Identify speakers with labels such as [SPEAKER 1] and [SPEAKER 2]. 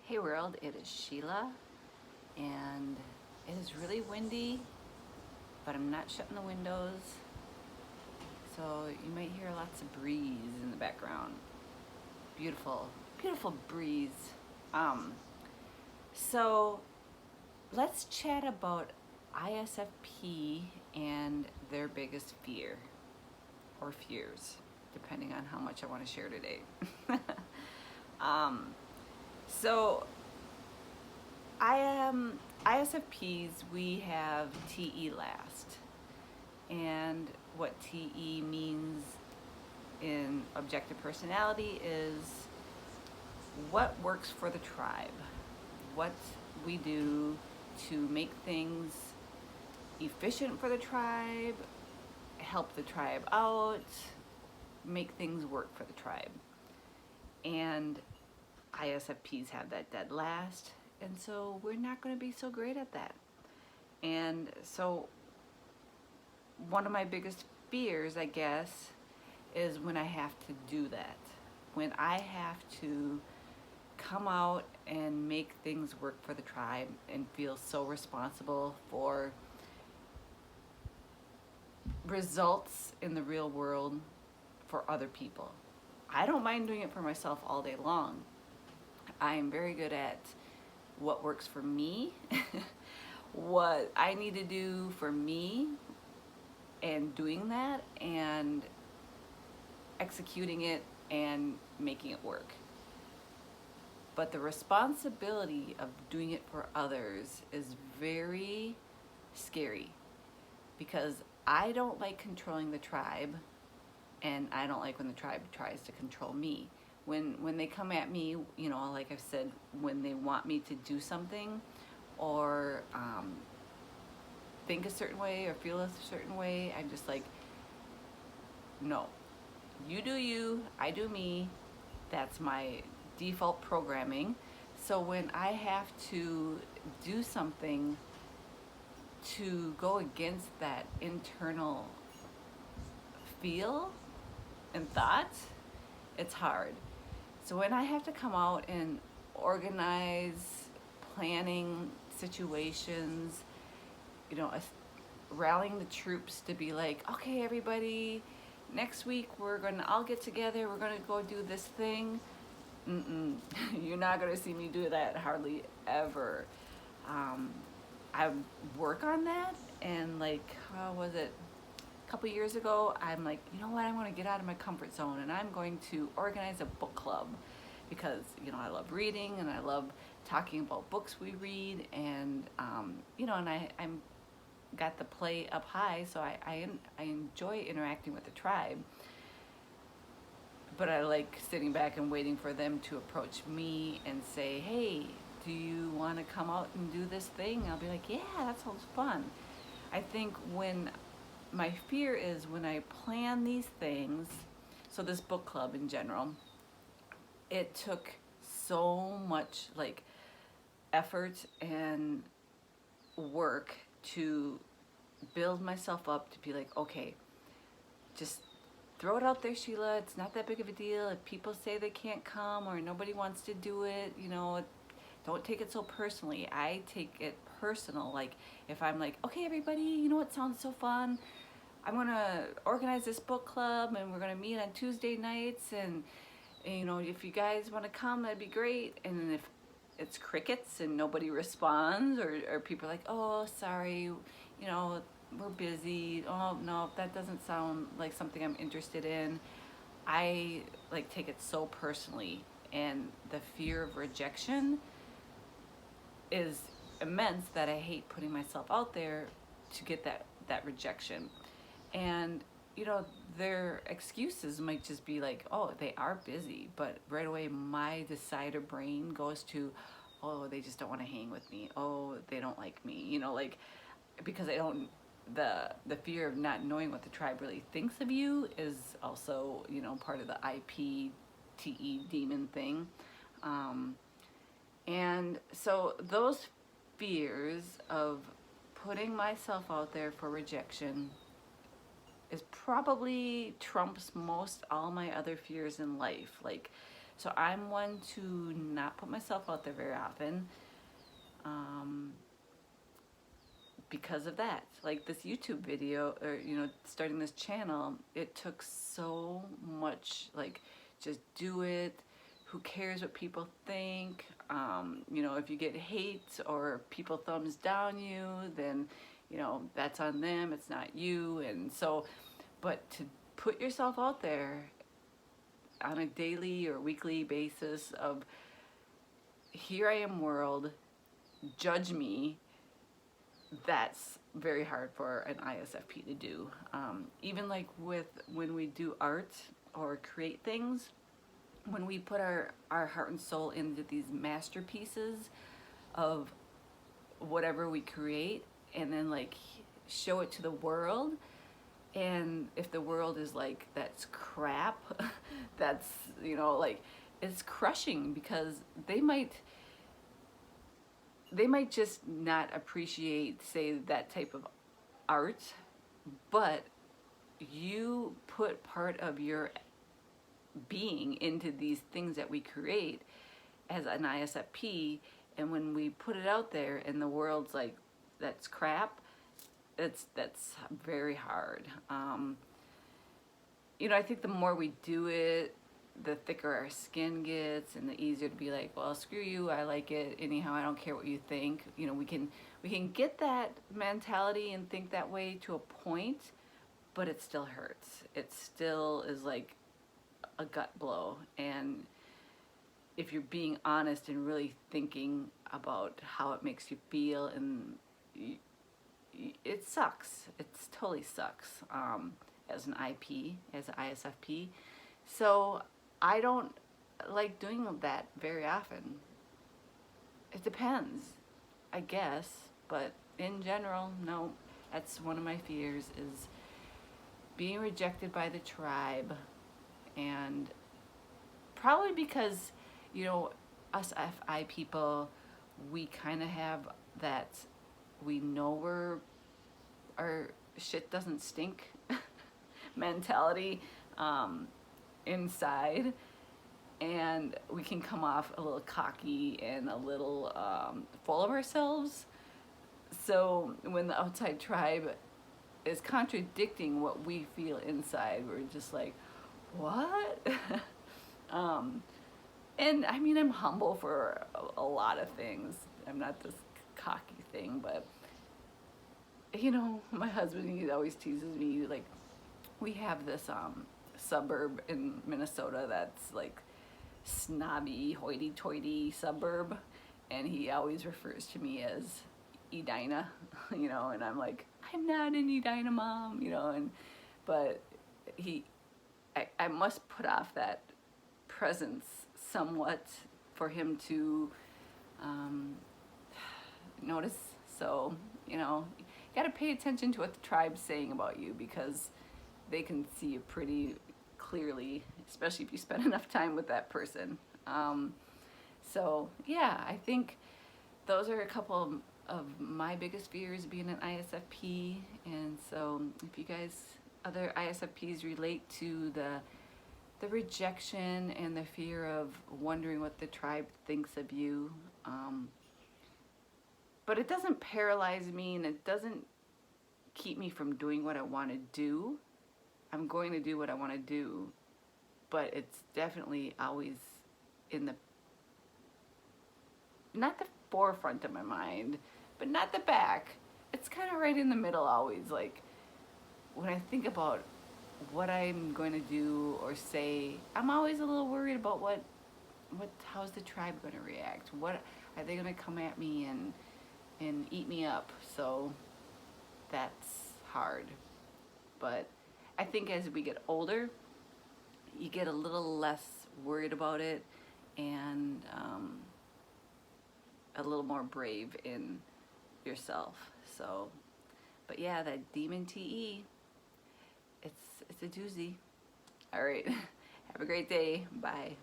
[SPEAKER 1] Hey world, it is Sheila, and it is really windy, but I'm not shutting the windows, so you might hear lots of breeze in the background. Beautiful, beautiful breeze. Um, so let's chat about ISFP and their biggest fear, or fears, depending on how much I want to share today. um, so I am ISFPs. We have TE last, and what TE means in objective personality is what works for the tribe, what we do to make things efficient for the tribe, help the tribe out, make things work for the tribe. And ISFPs have that dead last, and so we're not going to be so great at that. And so one of my biggest fears, I guess, is when I have to do that. When I have to come out and make things work for the tribe and feel so responsible for results in the real world for other people. I don't mind doing it for myself all day long. I am very good at what works for me, what I need to do for me, and doing that and executing it and making it work. But the responsibility of doing it for others is very scary because I don't like controlling the tribe, and I don't like when the tribe tries to control me. When they come at me, you know, like I've said, when they want me to do something or think a certain way or feel a certain way, I'm just like, no, you do you, I do me. That's my default programming. So when I have to do something to go against that internal feel and thought, it's hard. So when I have to come out and organize planning situations, you know, rallying the troops to be like, okay, everybody, next week we're gonna all get together, we're gonna go do this thing. You're not gonna see me do that hardly ever. Um, I work on that, and like, how was it? A couple years ago, I'm like, you know what? I'm going to get out of my comfort zone, and I'm going to organize a book club because you know I love reading and I love talking about books we read, and you know, and I'm got the play up high, so I enjoy interacting with the tribe, but I like sitting back and waiting for them to approach me and say, hey, do you want to come out and do this thing? I'll be like, yeah, that sounds fun. I think when my fear is when I plan these things, so this book club in general, it took so much like effort and work to build myself up to be like, okay, just throw it out there, Sheila. It's not that big of a deal. If people say they can't come or nobody wants to do it, you know, don't take it so personally. I take it personal. Like if I'm like, okay, everybody, you know what sounds so fun? I'm gonna organize this book club and we're gonna meet on Tuesday nights, and you know, if you guys want to come, that'd be great. And then if it's crickets and nobody responds, or people are like, oh, sorry, you know, we're busy. Oh no, that doesn't sound like something I'm interested in. I like take it so personally, and the fear of rejection is immense that I hate putting myself out there to get that rejection. And you know, their excuses might just be like, oh, they are busy, but right away my decider brain goes to, oh, they just don't want to hang with me, oh, they don't like me, you know, like, because I don't, the fear of not knowing what the tribe really thinks of you is also, you know, part of the IPTE demon thing. um, and so those fears of putting myself out there for rejection is probably trumps most all my other fears in life. Like So I'm one to not put myself out there very often, because of that. Like this YouTube video, or starting this channel, it took so much, like, just do it. Who cares what people think? If you get hate or people thumbs down you, then that's on them, it's not you. And so, but to put yourself out there on a daily or weekly basis of, here I am world, judge me, that's very hard for an ISFP to do. Even like when we do art or create things, when we put our heart and soul into these masterpieces of whatever we create, and then like show it to the world, and if the world is like, that's crap, that's like, it's crushing, because they might just not appreciate, say, that type of art, but you put part of your being into these things that we create as an ISFP, and when we put it out there and the world's like, that's crap, that's very hard. I think the more we do it, the thicker our skin gets, and the easier to be like, well, screw you, I like it anyhow, I don't care what you think. We can get that mentality and think that way to a point, but it still hurts. It still is like a gut blow. And if you're being honest and really thinking about how it makes you feel, and it sucks. It totally sucks, as an as an ISFP. So I don't like doing that very often. It depends, I guess, but in general, no. That's one of my fears, is being rejected by the tribe. And probably because, us FI people, we kind of have that, we know our shit doesn't stink mentality inside, and we can come off a little cocky and a little full of ourselves. So when the outside tribe is contradicting what we feel inside, we're just like, what? And I mean, I'm humble for a lot of things. I'm not this cocky thing, but my husband, he always teases me, like, we have this suburb in Minnesota that's like snobby, hoity-toity suburb, and he always refers to me as Edina, and I'm like, I'm not an Edina mom, but I must put off that presence somewhat for him to notice. So, you gotta pay attention to what the tribe's saying about you, because they can see you pretty clearly, especially if you spend enough time with that person. So yeah, I think those are a couple of my biggest fears, being an ISFP. And so if you guys, other ISFPs, relate to the rejection and the fear of wondering what the tribe thinks of you, but it doesn't paralyze me, and it doesn't keep me from doing what I want to do. I'm going to do what I want to do, but it's definitely always in not the forefront of my mind, but not the back. It's kind of right in the middle always. Like, when I think about what I'm going to do or say, I'm always a little worried about how's the tribe going to react? What are they going to come at me and eat me up? So that's hard. But I think as we get older, you get a little less worried about it, and a little more brave in yourself. So, but yeah, that demon TE, it's a doozy. All right, have a great day. Bye.